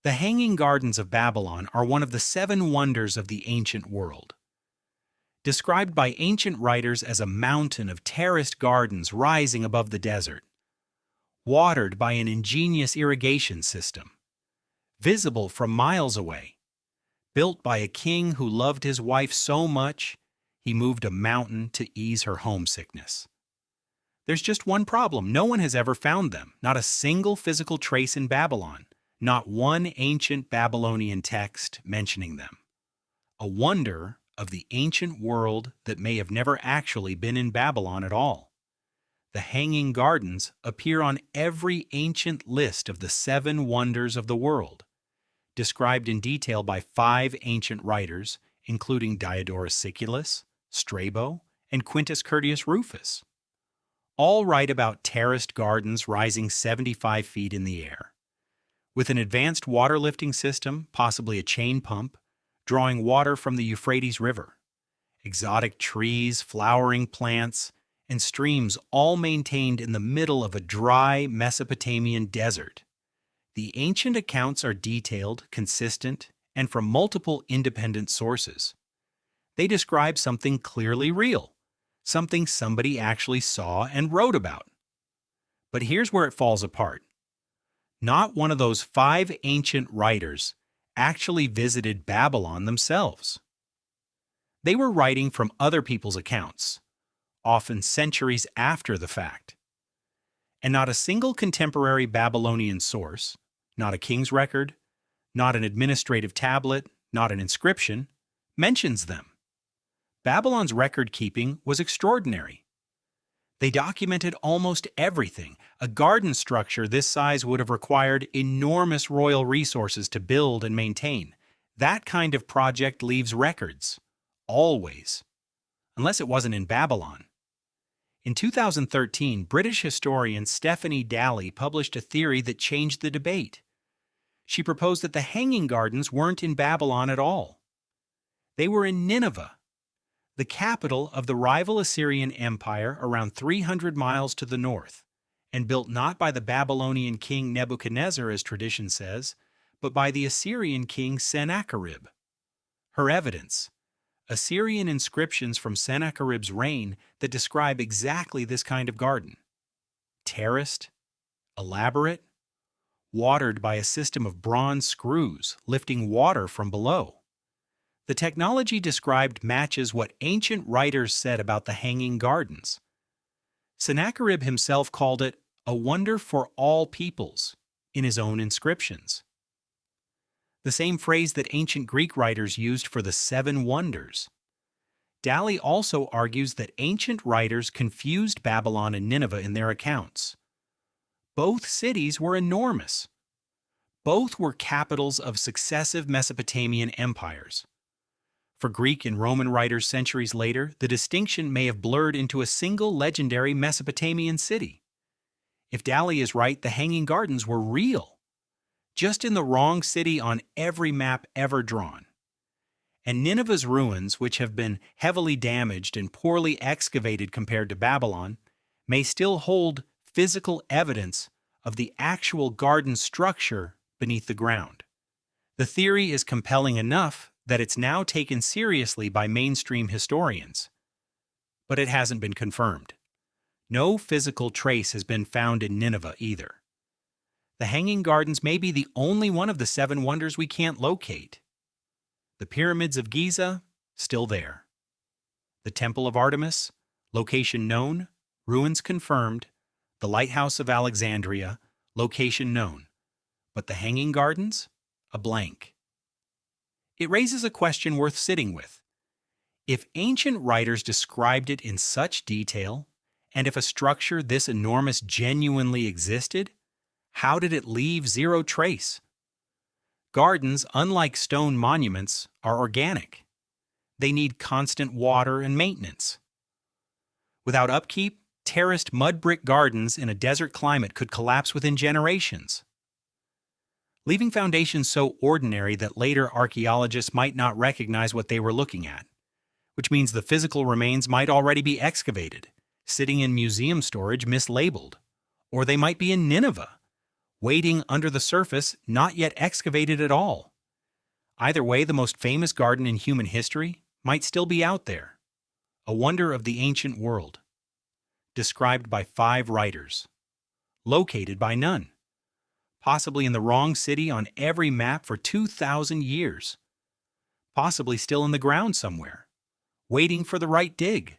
The Hanging Gardens of Babylon are one of the seven wonders of the ancient world. Described by ancient writers as a mountain of terraced gardens rising above the desert, watered by an ingenious irrigation system, visible from miles away, built by a king who loved his wife so much he moved a mountain to ease her homesickness. There's just one problem: no one has ever found them, not a single physical trace in Babylon, not one ancient Babylonian text mentioning them. A wonder of the ancient world that may have never actually been in Babylon at all. The Hanging Gardens appear on every ancient list of the seven wonders of the world, described in detail by five ancient writers, including Diodorus Siculus, Strabo, and Quintus Curtius Rufus. All write about terraced gardens rising 75 feet in the air, with an advanced water lifting system, possibly a chain pump, drawing water from the Euphrates River. Exotic trees, flowering plants, and streams all maintained in the middle of a dry Mesopotamian desert. The ancient accounts are detailed, consistent, and from multiple independent sources. They describe something clearly real, something somebody actually saw and wrote about. But here's where it falls apart. Not one of those five ancient writers actually visited Babylon themselves. They were writing from other people's accounts, often centuries after the fact. And not a single contemporary Babylonian source, not a king's record, not an administrative tablet, not an inscription, mentions them. Babylon's record-keeping was extraordinary. They documented almost everything. A garden structure this size would have required enormous royal resources to build and maintain. That kind of project leaves records. Always. Unless it wasn't in Babylon. In 2013, British historian Stephanie Dalley published a theory that changed the debate. She proposed that the Hanging Gardens weren't in Babylon at all. They were in Nineveh, the capital of the rival Assyrian Empire around 300 miles to the north, and built not by the Babylonian king Nebuchadnezzar, as tradition says, but by the Assyrian king Sennacherib. Her evidence: Assyrian inscriptions from Sennacherib's reign that describe exactly this kind of garden. Terraced, elaborate, watered by a system of bronze screws lifting water from below. The technology described matches what ancient writers said about the Hanging Gardens. Sennacherib himself called it a wonder for all peoples in his own inscriptions. The same phrase that ancient Greek writers used for the seven wonders. Dalley also argues that ancient writers confused Babylon and Nineveh in their accounts. Both cities were enormous. Both were capitals of successive Mesopotamian empires. For Greek and Roman writers centuries later, the distinction may have blurred into a single legendary Mesopotamian city. If Dalley is right, the Hanging Gardens were real, just in the wrong city on every map ever drawn. And Nineveh's ruins, which have been heavily damaged and poorly excavated compared to Babylon, may still hold physical evidence of the actual garden structure beneath the ground. The theory is compelling enough that it's now taken seriously by mainstream historians. But it hasn't been confirmed. No physical trace has been found in Nineveh either. The Hanging Gardens may be the only one of the seven wonders we can't locate. The pyramids of Giza, still there. The Temple of Artemis, location known, ruins confirmed. The Lighthouse of Alexandria, location known. But the Hanging Gardens? A blank. It raises a question worth sitting with. If ancient writers described it in such detail, and if a structure this enormous genuinely existed, how did it leave zero trace? Gardens, unlike stone monuments, are organic. They need constant water and maintenance. Without upkeep, terraced mud brick gardens in a desert climate could collapse within generations, leaving foundations so ordinary that later archaeologists might not recognize what they were looking at, which means the physical remains might already be excavated, sitting in museum storage mislabeled, or they might be in Nineveh, waiting under the surface, not yet excavated at all. Either way, the most famous garden in human history might still be out there. A wonder of the ancient world. Described by 5 writers. Located by none. Possibly in the wrong city on every map for 2,000 years. Possibly still in the ground somewhere, waiting for the right dig.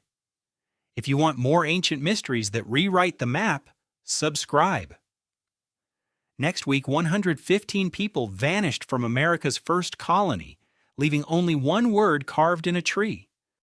If you want more ancient mysteries that rewrite the map, subscribe. Next week, 115 people vanished from America's first colony, leaving only one word carved in a tree.